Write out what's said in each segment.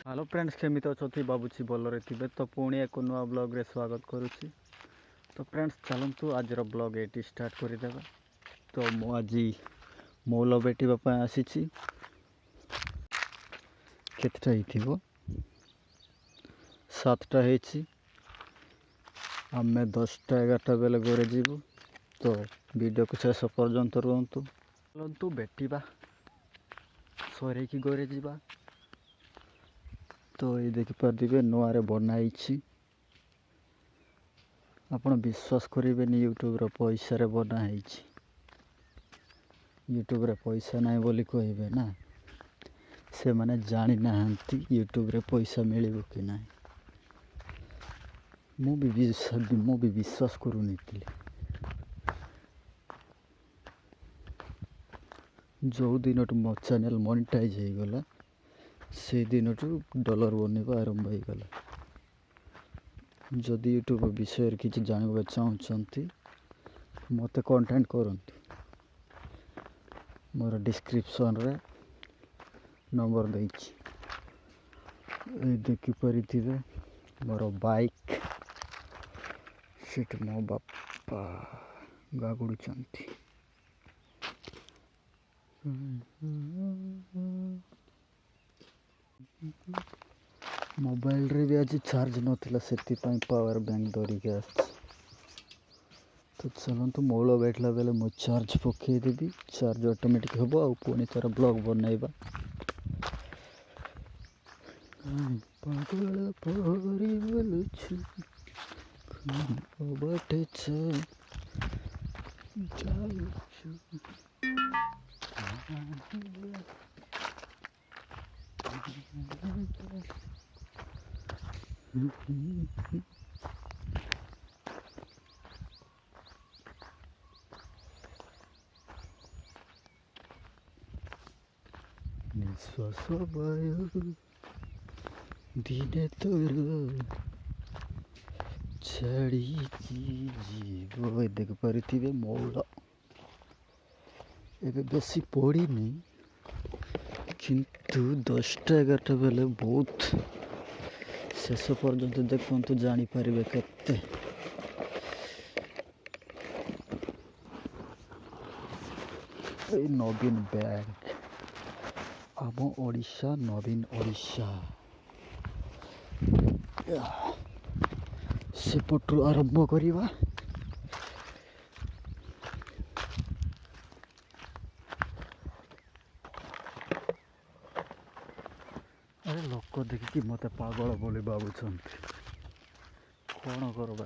Hello friends केमिति अछंती बाबुची भलरे थिबे तो पुणी एक नुआ ब्लॉग रे स्वागत करुछि। तो फ्रेंड्स चलतु आज ब्लॉग ये स्टार्ट करदेवा। तो मु आज मौल बेटिबा आसी केतटा हिथिबो 7टा हेछि आमे 10टा 11टा बेले घरे जीवु। तो वीडियो को शेष पर्यंत रुहतु। चलतु बेटिबा सरे की घरे जीवा। तो ये देखिपारे नुआरे बनाई आपण विश्वास करेंगे यूट्यूब पैसा रे बनाई। यूट्यूब रे पैसा नहीं बोली कहे ना से माने जानी ना यूट्यूब रे पैसा मिल कि ना। मु भी विश्वास करूनी जो दिन मो चैनल मोनेटाइज हो गला से दिन डॉलर बनवा आरंभ हो गला। जदि यूट्यूब विषय किसी जानवा चाहते मत कंटेंट करंतु। मोर डिस्क्रिप्शन रे नंबर देछि देखि परिथिबे मोर बाइक सीट मो बापा गागुड़ुचंती। मोबाइल रे भी आज चार्ज नथिला से पावर बैंक धरिक आस। तो चलतु मौल बैठला बेले मो चार्ज पकई देवी। चार्ज ऑटोमेटिक हम आ पुणी तार ब्लॉग बनइबा। पागल परी बोलुछु बाटे जाउछु। निश्वास वायु दिने तोर छाड़ी जीव देख पारे मौल एबे बेसी पड़ीनी किंतु 10टा 11टा बेले बहुत शेष पर्यंत देखु जापर के नवीन बैंक आम ओडिशा नवीन ओडिशा सेपटू आरंभ करवा। अरे लोक देखिकी मत पागल बोली भावुं कौन करवा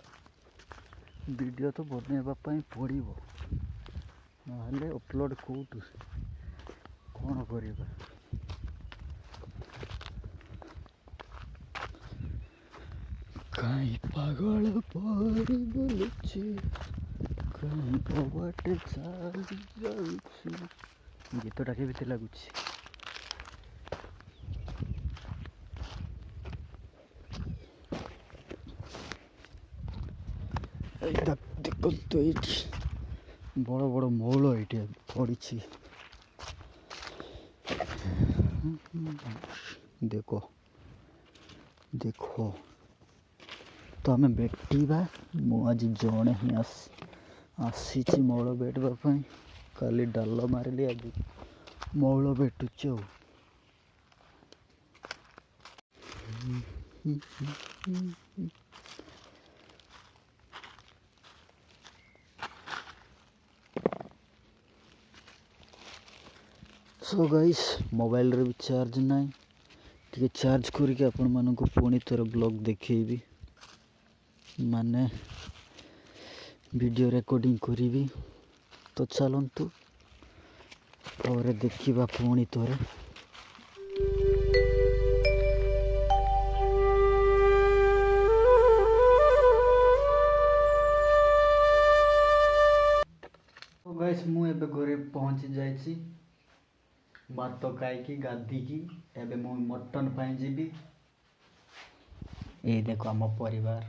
वीडियो तो बनवाई पड़ो ना अपलोड कौटू कौन करवा। कहीं पागल परी बोलुची कहीं बाटे चली जाउछु। गीतटा केमिति लागुची देखो ये बड़ बड़ मौल ये पड़ी। देखो देखो तो आम बेटिबा मुझे जड़े ही आसी मौल बेटवाई काली डाल मारिली आज मौल बेटुच। सो गाइस मोबाइल रे भी चार्ज नहीं टे चार्ज करके आपण मानक पुणी थोड़ा ब्लॉग देखेबी माने वीडियो रिकॉर्डिंग करी। तो चलतु और देखा पुणी थोड़े। तो गाइस मु एबे घरे पहुंची जाइछि भात खाई गाधिकी एबे मु मटन पाई जीवी। ये देखो आम परिवार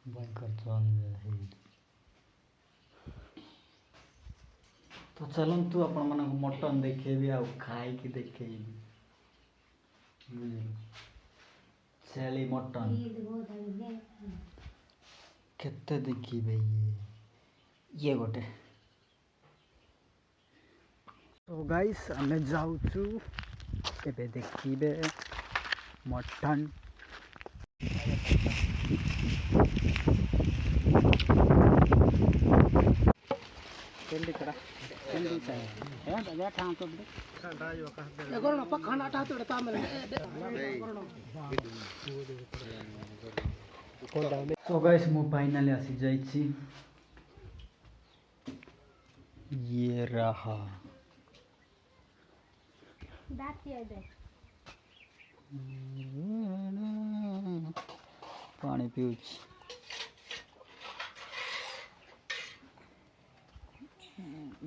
भयंकर तो चलतु आपण मन मटन देखेबी आ खाई की देखेबी छेली मटन केते देखिबे ये गोटे। तो गाइस आमे जाउचु एबे देखिबे मटन। जल्दी करा जल्दी चाहिए है तो बैठा तो ठंडा जो का दे करो ना पखाना टा तो तामरे तो गाइस मु फाइनली आसी जाइछि ये रहा दातिया दे पानी पिउछि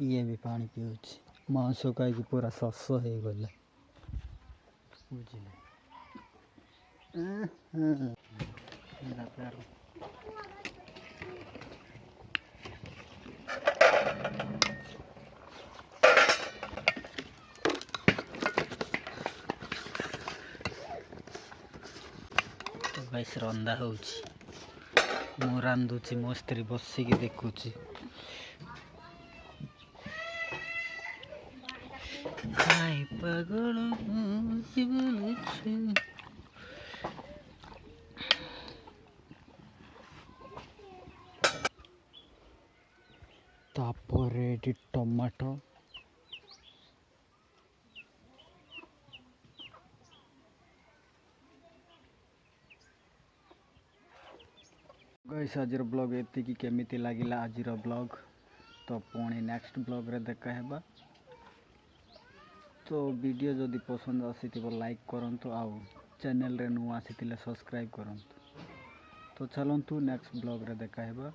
ये भी पानी पिउछि मांस खाई पूरा शस हो गला बुझिले मेरा प्यार तो गाइस रंदा होउछि मु रांधुछि मो स्त्री बसिकी देखुछि हाय पागल बोलुछि तापरे एटी टमाटो गाइस आज ब्लॉग एतिकी केमिति लागिला आज ब्लॉग तो पुणी नेक्स्ट ब्लॉग रे देखा हेबा। तो वीडियो जदि पसंद आसीथिबो लाइक करंतु आउ चैनल रे नु आसीथिले सब्सक्राइब करंतु। तो चलंतु नेक्स्ट ब्लॉग रे देखा हेबा।